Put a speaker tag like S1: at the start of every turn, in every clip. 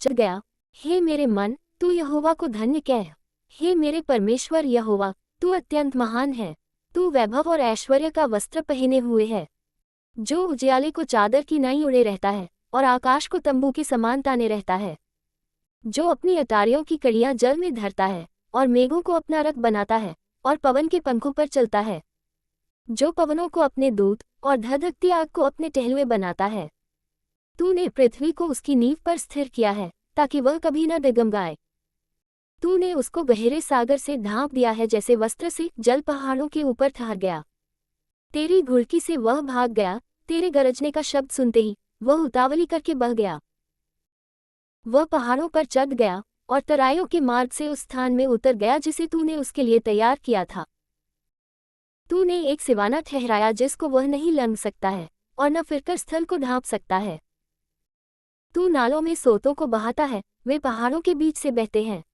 S1: चढ़ गया। हे मेरे मन, तू यहोवा को धन्य कह। हे मेरे परमेश्वर यहोवा, तू अत्यंत महान है। तू वैभव और ऐश्वर्य का वस्त्र पहने हुए है, जो उजियाले को चादर की नाई उड़े रहता है और आकाश को तंबू के समान ताने रहता है, जो अपनी अटारियों की कड़ियां जल में धरता है और मेघों को अपना रथ बनाता है और पवन के पंखों पर चलता है, जो पवनों को अपने दूत और धधकती आग को अपने टहलुए बनाता है। तूने पृथ्वी को उसकी नींव पर स्थिर किया है, ताकि वह कभी न डगमगाए। तूने उसको गहरे सागर से ढांप दिया है, जैसे वस्त्र से जल पहाड़ों के ऊपर ठहर गया। तेरी घुड़की से वह भाग गया, तेरे गरजने का शब्द सुनते ही वह उतावली करके बह गया। वह पहाड़ों पर चढ़ गया और तराइयों के मार्ग से उस स्थान में उतर गया जिसे तूने उसके लिए तैयार किया था। तूने एक सिवाना ठहराया जिसको वह नहीं लंघ सकता है और न फिरकर स्थल को ढांप सकता है। तू नालों में सोतों को बहाता है, वे पहाड़ों के बीच से बहते हैं।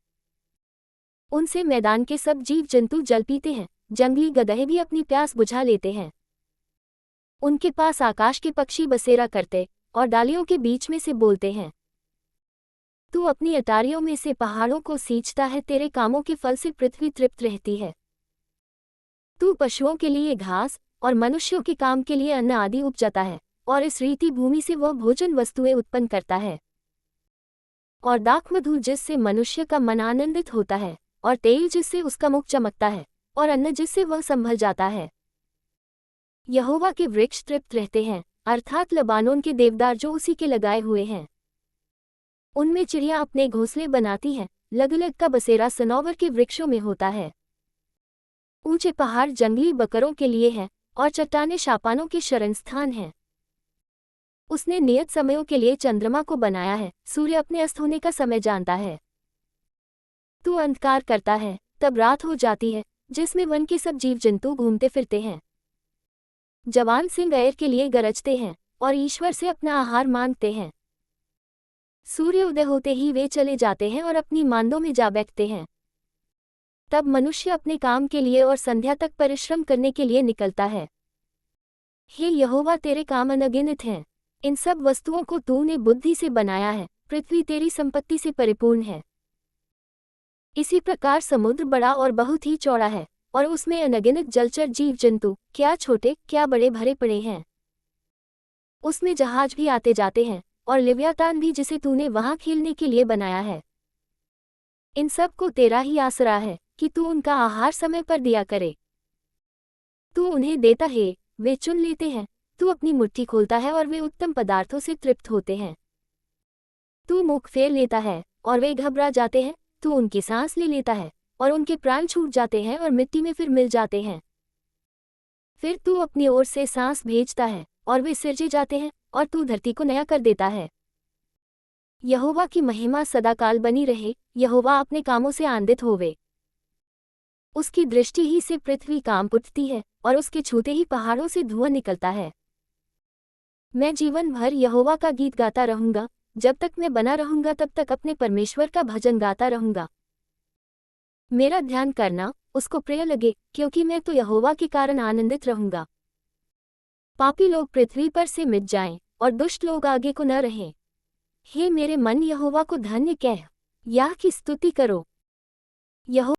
S1: उनसे मैदान के सब जीव जंतु जल पीते हैं, जंगली गदहे भी अपनी प्यास बुझा लेते हैं। उनके पास आकाश के पक्षी बसेरा करते और डालियों के बीच में से बोलते हैं। तू अपनी अटारियों में से पहाड़ों को सींचता है, तेरे कामों के फल से पृथ्वी तृप्त रहती है। तू पशुओं के लिए घास और मनुष्यों के काम के लिए अन्न आदि उपजाता है, और इस रीति भूमि से वह भोजन वस्तुएं उत्पन्न करता है। और दाखमधु जिससे मनुष्य का मन आनंदित होता है, और तेल जिससे उसका मुख चमकता है, और अन्न जिससे वह संभल जाता है। यहोवा के वृक्ष तृप्त रहते हैं, अर्थात लबानोन के देवदार जो उसी के लगाए हुए हैं। उनमें चिड़ियां अपने घोंसले बनाती हैं, लगलग का बसेरा सनोवर के वृक्षों में होता है। ऊंचे पहाड़ जंगली बकरों के लिए हैं, और चट्टानें शापानों के शरणस्थान हैं। उसने नियत समयों के लिए चंद्रमा को बनाया है, सूर्य अपने अस्त होने का समय जानता है। तू अंधकार करता है, तब रात हो जाती है, जिसमें वन के सब जीव जंतु घूमते फिरते हैं। जवान सिंह ऐर के लिए गरजते हैं और ईश्वर से अपना आहार मांगते हैं। सूर्य उदय होते ही वे चले जाते हैं और अपनी मांदों में जा बैठते हैं। तब मनुष्य अपने काम के लिए और संध्या तक परिश्रम करने के लिए निकलता है। हे यहोवा, तेरे काम अनगिनत हैं। इन सब वस्तुओं को तूने बुद्धि से बनाया है, पृथ्वी तेरी संपत्ति से परिपूर्ण है। इसी प्रकार समुद्र बड़ा और बहुत ही चौड़ा है, और उसमें अनगिनत जलचर जीव जंतु, क्या छोटे क्या बड़े, भरे पड़े हैं। उसमें जहाज भी आते जाते हैं, और लिव्यातान भी जिसे तूने वहां खेलने के लिए बनाया है। इन सब को तेरा ही आसरा है कि तू उनका आहार समय पर दिया करे। तू उन्हें देता है, वे चुन लेते हैं। तू अपनी मुट्ठी खोलता है और वे उत्तम पदार्थों से तृप्त होते हैं। तू मुख फेर लेता है और वे घबरा जाते हैं। तू उनकी सांस ले लेता है और उनके प्राण छूट जाते हैं और मिट्टी में फिर मिल जाते हैं। फिर तू अपनी ओर से सांस भेजता है और वे सिरजे जाते हैं, और तू धरती को नया कर देता है। यहोवा की महिमा सदाकाल बनी रहे। यहोवा अपने कामों से आनंदित होवे। उसकी दृष्टि ही से पृथ्वी कांप उठती है, और उसके छूते ही पहाड़ों से धुआं निकलता है। मैं जीवन भर यहोवा का गीत गाता रहूंगा, जब तक मैं बना रहूंगा तब तक अपने परमेश्वर का भजन गाता रहूंगा। मेरा ध्यान करना उसको प्रिय लगे, क्योंकि मैं तो यहोवा के कारण आनंदित रहूंगा। पापी लोग पृथ्वी पर से मिट जाएं, और दुष्ट लोग आगे को न रहें। हे मेरे मन, यहोवा को धन्य कह, याह की स्तुति करो। यहोवा